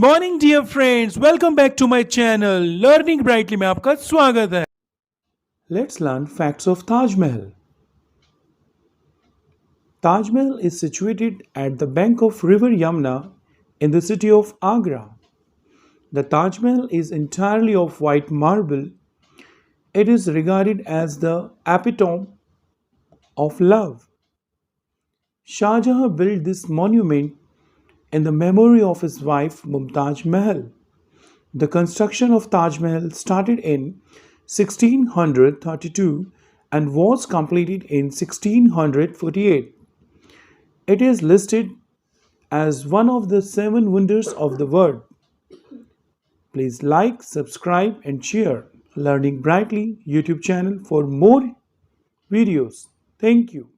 Morning dear friends, welcome back to my channel Learning Brightly में आपका स्वागत है। Let's learn facts of Taj Mahal. Taj Mahal is situated at the bank of river Yamuna in the city of Agra. The Taj Mahal is entirely of white marble. It is regarded as the epitome of love. Shah Jahan built this monument in the memory of his wife Mumtaz Mahal. The construction of Taj Mahal started in 1632 and was completed in 1648. It is listed as one of the seven wonders of the world. Please like, subscribe, and share Learning Brightly YouTube channel for more videos. Thank you.